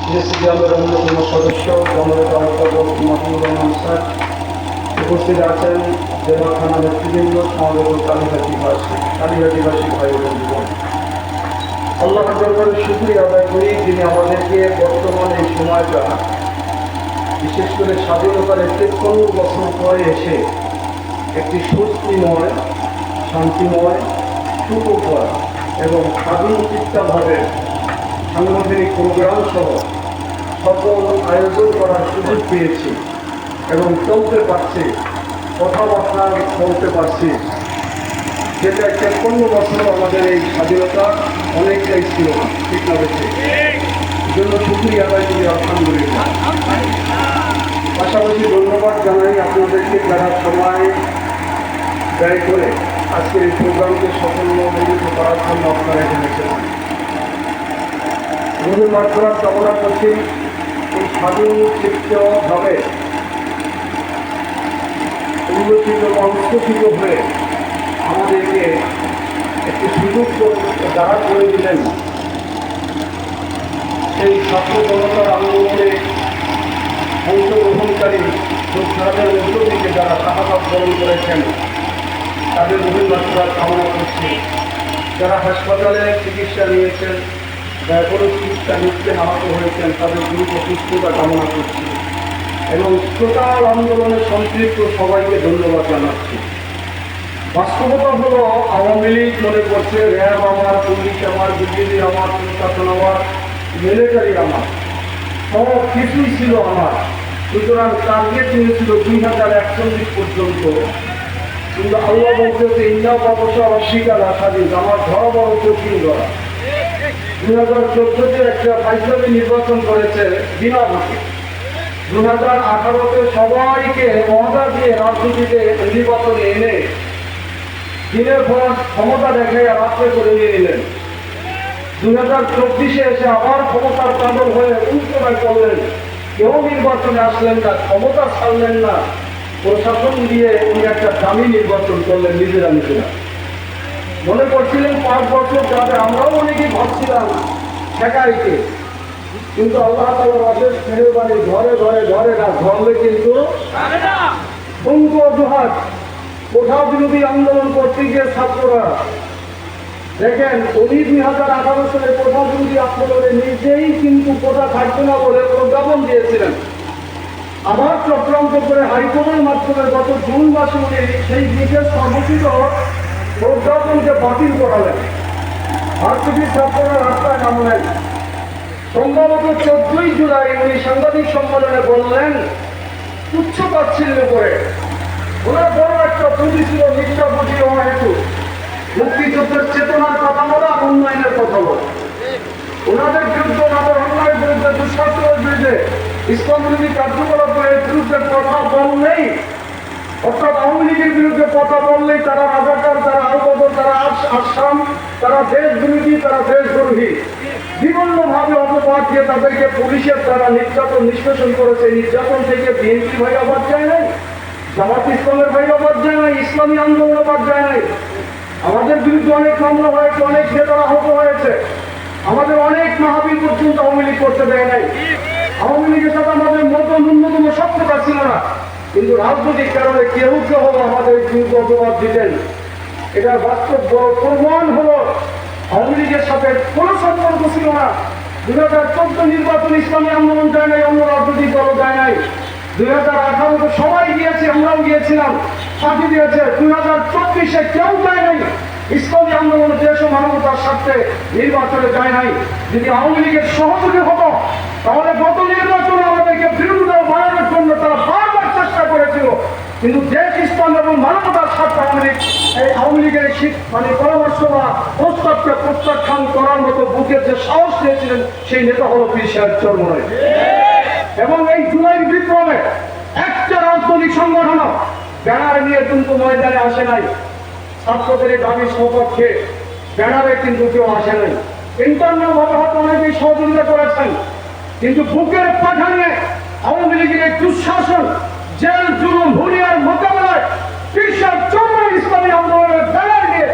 প্রেসিডিয়ামের অন্যতম সদস্য জননেতা অধ্যাপক মাহমুদুর রহমান স্যার, উপস্থিত আছেন জেলা থানা নেতৃবৃন্দ, সমাবেত কালীহাটিবাসী ভাই ও বন্ধুগণ, আল্লাহর দরবারে শুকরিয়া আদায় করি যিনি আমাদেরকে বর্তমান এই সময়টা, বিশেষ করে স্বাধীনতার ৫৩ বছর পরে এসে একটি স্বস্তিময়, শান্তিময়, সুখকর এবং স্বাধীন চিন্তাভাবে সাংগঠনিক প্রোগ্রাম সহ সকল আয়োজন করার সুযোগ পেয়েছি এবং চলতে পারছি, কথাবার্তা বলতে পারছি, যেটা ৫৩ বছর আমাদের এই স্বাধীনতা অনেকটাই ছিল না, ঠিক না বেশি। জন্য শুকরিয়া আদায় করি আলহামদুলিল্লাহ। পাশাপাশি ধন্যবাদ জানাই আপনাদেরকে যারা সময় ব্যয় করে আজকের এই প্রোগ্রামকে সাফল্যমণ্ডিত করার জন্য আপনারা এখানে এসেছেন। রুহুল মাগফিরাত কামনা করছি এই স্বাধীন চিত্তভাবে উল্লসিত বা উচ্ছ্বসিত হয়ে আমাদেরকে একটি সুযোগ দাঁড়া করে দিলেন সেই ছাত্র জনতার আন্দোলনে অংশগ্রহণকারী যোদ্ধাদের মধ্য থেকে যারা শাহাদাত বরণ করেছেন তাদের রুহুল মাগফিরাত কামনা করছি। যারা হাসপাতালে চিকিৎসা নিয়েছেন বা এখনও চিকিৎসা নিতে আহত হয়েছেন তাদের দ্রুত সুস্থতা কামনা করছি এবং টোটাল আন্দোলনে সম্পৃক্ত সবাইকে ধন্যবাদ জানাচ্ছি। বাস্তবতা হলো আওয়ামী লীগ মনে করছে র্যাব আমার, পুলিশ আমার, বিজেপি আমার, প্রশাসন আমার, মিলিটারি আমার, সব কিছুই ছিল আমার। সুতরাং টার্গেট নিয়েছিল 2041 পর্যন্ত, কিন্তু আল্লাহ বলতে ইন্না ব্যবসা অস্বীকার আসা দিন আমার ধরা বড় কঠিন ধরা। 2014-তে একটা ফাইসলামী নির্বাচন করেছে বিনা ভোটে। 2018-তে সবাইকে মহদা দিয়ে রাজনীতিতে নির্বাচনে এনে দিনের পর ক্ষমতা দেখে রাত্রে করে নিয়ে নিলেন। 2024-এ এসে আবার ক্ষমতার তাণ্ডব হয়ে উল্টোটায় করলেন। কেউ নির্বাচনে আসলেন না, ক্ষমতা ছাড়লেন না, প্রশাসন দিয়ে উনি একটা দামি নির্বাচন করলেন নিজেরা। মনে করছিলেন 5 বছর যাবে, আমরাও অনেকেই ভাবছিলাম ঠেকাইতে, কিন্তু আল্লাহ তাআলার আদেশ মেহরবানি ঘরে ঘরে ঘরে না ধরলে কিন্তু অজুহাত কোথাও বিরোধী আন্দোলন করতে গিয়ে ছাত্ররা দেখেন উনি 2018 সালে কোথাও বিরোধী আন্দোলনে নিজেই কিন্তু কোথা থাকবে না বলে প্রজ্ঞাপন দিয়েছিলেন। আবার চক্রান্ত করে হাইকোর্টের মাধ্যমে গত জুন মাসে উনি সেই বিশেষ সর্বচিত প্রজ্ঞাপনকে বাতিল করালেন। ভার্সিটির ছাত্ররা রাস্তায় নামলেন। সম্ভবত 14ই জুলাই উনি সাংবাদিক সম্মেলনে বললেন তুচ্ছ তাচ্ছিল্য করে ওনার বড় একটা পুঁজি ছিল মিথ্যা পুঁজি হওয়া হেতু মুক্তিযুদ্ধের চেতনার কথা বলা, উন্নয়নের কথা বলা। ওনাদের বিরুদ্ধে, ওনাদের অন্যায়ের বিরুদ্ধে, দুঃশাসনের বিরুদ্ধে, ইসলাম বিরোধী কার্যকলাপের বিরুদ্ধে কথা বললেই, অর্থাৎ আওয়ামী লীগের বিরুদ্ধে কথা বললেই তারা রাজাকার, তারা আলবদর, তারা আসাম, তারা দেশ বিরোধী, তারা দেশদ্রোহী বিভিন্নভাবে অপবাদ দিয়ে তাদেরকে পুলিশের দ্বারা নির্যাতন নিষ্পেষণ করেছে। নির্যাতন থেকে বিএনপি ভাইরা বাদ যায় নাই, জামাত ইসলামের ভাইরা বাদ যায় নাই, ইসলামী আন্দোলন বাদ যায় নাই। আমাদের বিরুদ্ধে অনেক মামলা হয়েছে, অনেক নেতারা আহত হয়েছে, আমাদের অনেক মাহফিল পর্যন্ত আওয়ামী লীগ করতে দেয় নাই। আওয়ামী লীগের সাথে আমাদের মতো ন্যূনতম শত্রুতা ছিল না, কিন্তু রাজনৈতিক কারণে কেউ কেউ আমাদের বিরুদ্ধে অপবাদ দিতেন। এটার বাস্তব বড় প্রমাণ হলো আওয়ামী লীগের সাথে কোনো সম্পর্ক ছিল না। 2014 নির্বাচন ইসলামী আন্দোলন যায় নাই, অন্য রাজনৈতিক দলও যায় নাই। 2018-তে সবাই গিয়েছে, আমরাও গিয়েছিলাম, সাথী দিয়েছে। 2024-এ কেউ যায় নাই। ইসলামী আন্দোলন দেশ ও মানবতার স্বার্থে নির্বাচনে যায় নাই। যদি আওয়ামী লীগের সহযোগী হতো তাহলে গত নির্বাচনে আমাদেরকে বিরোধী দল বানানোর জন্য তারা বারবার চেষ্টা করেছিল, কিন্তু দেশ, ইসলাম এবং মানবতার স্বার্থে আওয়ামী লীগের পরামর্শ বা প্রস্তাবকে প্রত্যাখ্যান করার মতো বুকের যে সাহস দিয়েছিলেন সেই নেতা হলো পীর সাহেব চরমনাই। এবং এই জুলাইয়ের বিপ্লবে একটা রাজনৈতিক সংগঠন ব্যানার নিয়ে কিন্তু ময়দানে আসে নাই। ছাত্রদের দাবি সপক্ষে ব্যানারে কিন্তু কেউ আসে নাই। ইন্টারনাল ভাবে হয়তো অনেকেই সহযোগিতা করেছেন, কিন্তু বুকের পাঠানে আওয়ামী লীগের এই দুঃশাসন, জেল, জুলুম, হুলিয়ার মোকাবেলায় পীর সাহেব চরমনাই ইসলামী আন্দোলনের ব্যানার নিয়ে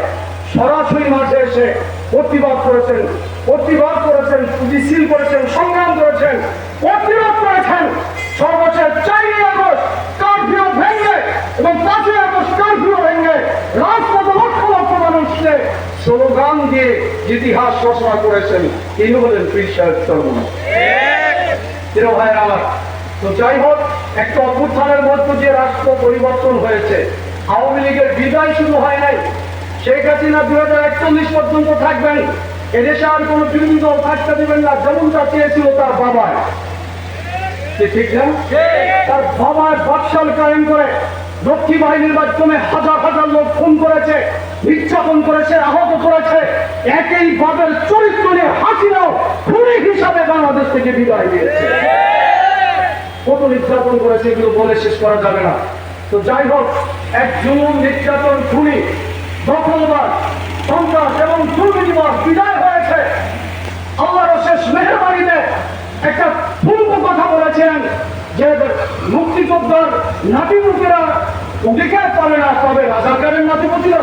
সরাসরি মাঠে এসে প্রতিবাদ করেছেন, মিছিল করেছেন, সংগ্রাম করেছেন। ইতিহাস রচনা করেছেন, তিনি হলেন পীর সাহেব চরমোনাই। প্রিয় ভাইয়ের আমার, তো যাই হোক, একটা অভ্যুত্থানের মধ্য দিয়ে রাষ্ট্র পরিবর্তন হয়েছে। আওয়ামী লীগের বিদায় শুরু হয় নাই। শেখ হাসিনা 2041 পর্যন্ত থাকবেন, এদেশে আর কোনো বিরোধী দল থাকতে দেবেন না, যেমনটা চেয়েছিল তার বাবায়। ঠিক না? তার বাবার বাদশাল কায়েম করে রক্ষী বাহিনীর মাধ্যমে হাজার হাজার লোক খুন করেছে, নির্যাতন করেছে, আহত করেছে। একই বাবার চরিত্র নিয়ে হাসিনাও খুনি হিসাবে বাংলাদেশ থেকে বিদায় নিয়েছে। কত নির্যাতন করেছে এগুলো বলে শেষ করা যাবে না। তো যাই হোক, এক জুলুম নির্যাতন খুনি দখলবাদ সন্ত্রাস এবং দুর্নীতিবাদ বিদায় হয়েছে। আল্লাহর শেষ মেহেরবানিতে একটা পূর্ব কথা বলেছেন যে মুক্তিযোদ্ধার নাতিপুতিরা অধিকার পাবে না, তবে রাজাকারের নাতিপুতিরা।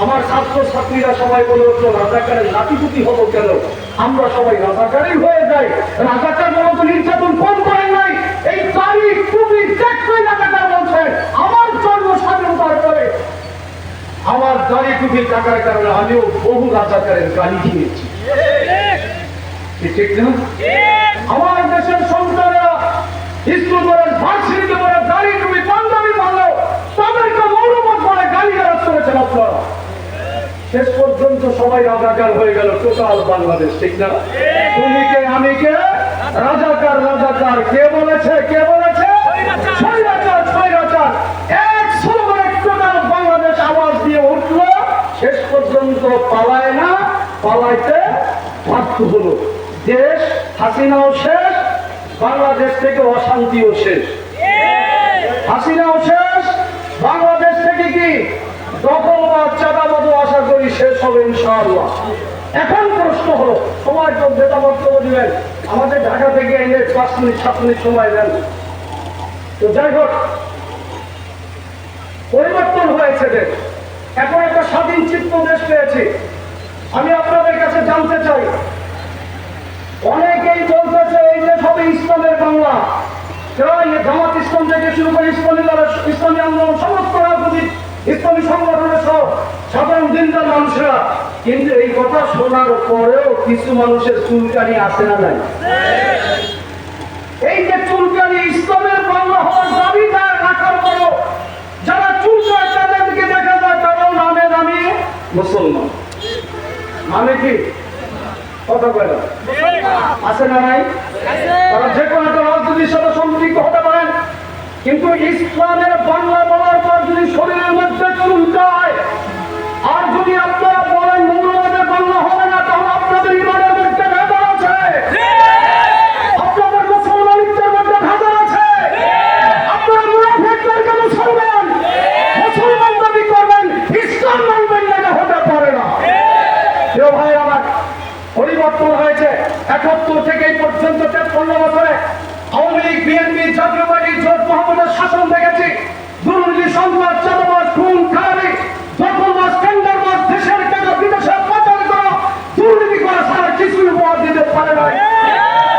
আমার ছাত্র ছাত্রীরা সবাই বলে উঠলো, রাজাকারের নাতিপুতি হবো কেন? আমরা সবাই রাজাকারই হয়ে যাই। রাজাকার মূলত নির্যাতন কম করেন নাই। এই তারিখ টুপি দেখবেন রাজাকার বলছে, আমার জন্ম স্বাধীনতার পরে আমার দাড়ি টুপি টাকার কারণে আমিও বহু রাজাকারের গালি কিনেছি। ঠিক না? আমার দেশের সন্তানেরা স্কুল করেন, ভার্সিটিতে পড়ে, দাড়ি টুপি পাঞ্জাবি মানলো, তাদেরকে মৌলবাদ বলে গালি গালাজ করেছেন আপনারা। শেষ পর্যন্ত সবাই রাজাকার হয়ে গেল টোটাল বাংলাদেশ। ঠিক না? তুমি কে আমি কে? রাজাকার রাজাকার। কে বলেছে? কে বলেছে? স্বৈরাচার স্বৈরাচার। এক স্লোগানে টোটাল বাংলাদেশ আওয়াজ দিয়ে উঠলো। শেষ পর্যন্ত পালায় না, পালাইতে বাধ্য হলো। দেশ হাসিনাও শেষ, বাংলাদেশ থেকে অশান্তিও শেষ। হাসিনাও শেষ, বাংলাদেশ থেকে কি দখলবাদ চাঁদাবাদও আশা করি শেষ হবে ইনশাআল্লাহ। এখন প্রশ্ন হলো, সময় তো যেটা বক্তব্য দিবেন, আমাদের ঢাকা থেকে এনে 5 মিনিট 7 মিনিট সময় দেন। তো যাই হোক, পরিবর্তন হয়েছে দেশ, এখন একটা স্বাধীন চিত্ত দেশ পেয়েছি। আমি আপনাদের কাছে জানতে চাই, অনেকেই বলতেছে এই দেশ হবে ইসলামের বাংলা। জামাত ইসলাম থেকে শুরু করে ইসলামী আন্দোলন, সমস্ত রাজনৈতিক ইসলামী সংগঠনের সব সাধারণ দিনদার মানুষরা, কিন্তু এই কথা শোনার পরেও কিছু মানুষের চুলকানি আসে না নাই। এই যে চুলকানি ইসলামের বাংলা হওয়ার দাবিদার রাখার পরও যারা চুলকায় তাদেরকে দেখা যায় তারাও নামে দামি মুসলমান। মানে কি কথা বলে আছে না নাই? তারা যে কোনো একটা রাজনীতির সাথে সম্পৃক্ত হতে পারেন, কিন্তু ইসলামের বাংলা বলার পর যদি শরীরের মধ্যে চুলকায় আর যদি আপনারা বলেন মৌলবাদের বাংলা হবে না, তাহলে আপনাদের ইমানের মধ্যে ভেদা আছে, আপনাদের মুসলমানিত্বের মধ্যে ভেদা আছে। আপনারা মুনাফিকদেরকে মুসলমান মুসলমান দাবি করবেন, ইসলাম মানবেন না, এটা হতে পারে না। প্রিয় ভাই আমার, পরিবর্তন হয়েছে 71 থেকে এই পর্যন্ত 53 বছরে আওয়ামী লীগ, বিএনপি, জাতীয় পার্টি, জোট মোহাম্মদের শাসন দেখেছি। দুর্নীতি, সন্ত্রাস, চাঁদাবাজ, খুন, খারাপি, দখলবাজ, টেন্ডারবাজ, দেশের টাকা বিদেশে পাচার করা, দুর্নীতি করা ছাড়া কিছুই উপহার দিতে পারে না।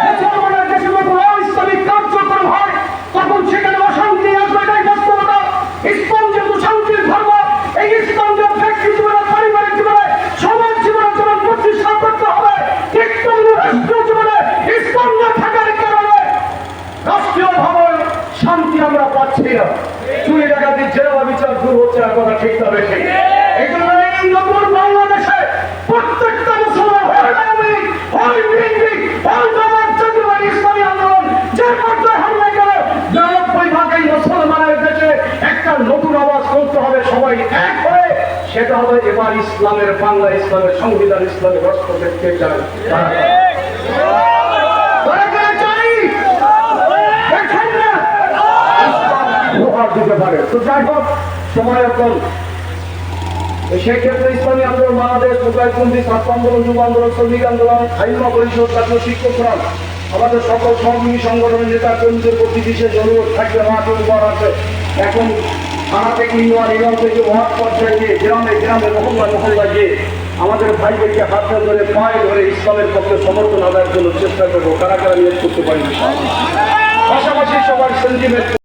মুসলমানের দেশে যখন অইসলামিক কার্যক্রম হয় তখন সেখানে অশান্তি আসবে, এটাই বাস্তবতা। ইসলাম যেহেতু শান্তির ধর্ম, এই ইসলাম যে ব্যক্তি জীবনে, পারিবারিক জীবনে, সমাজ জীবনে যেমন প্রতিষ্ঠা করতে হবে, ঠিক তেমনি রাষ্ট্র জীবনে ইসলাম না থাকার কারণে রাষ্ট্রীয় ভাবে শান্তি আমরা পাচ্ছি না। চুরি ডাকাতি, জেলা বিচার দূর হচ্ছে না, কথা ঠিক তবে ঠিক। এই জন্য এই নতুন বাংলাদেশে প্রত্যেকটা মুসলমান ইসলামী আন্দোলন যে পর্যায়ে হামলা গেল, 90% মুসলমানের দেশে একটা নতুন আওয়াজ করতে হবে, সবাই এক হয়ে। সেটা হবে এবার ইসলামের বাংলা, ইসলামের সংবিধান, ইসলামের রাষ্ট্র দেখতে চাই। দিতে পারে। তো যাই হোক, সময় এখন সেক্ষেত্রে ইসলামী আন্দোলন বাংলাদেশ, মুজাহিদপন্থী, ছাত্র আন্দোলন, যুব আন্দোলন, শ্রমিক আন্দোলন, আইনমা পরিষদ, জাতীয় শিক্ষক ফোরাম, আমাদের সকল সহযোগী সংগঠনের নেতা কর্মীদের প্রতি বিশেষ অনুরোধ থাকবে। মাঠ উপহার আছে এখন থানা থেকে ইউনিয়ন থেকে ওয়ার্ড পর্যায়ে গিয়ে গ্রামে গ্রামে মহল্লা মহল্লা গিয়ে আমাদের ভাইদেরকে হাতে ধরে পায়ে ধরে ইসলামের পক্ষে সমর্থন আদায়ের জন্য চেষ্টা করবো। কারা কারা নিয়োগ করতে পারি, পাশাপাশি সবার সেন্টিমেন্ট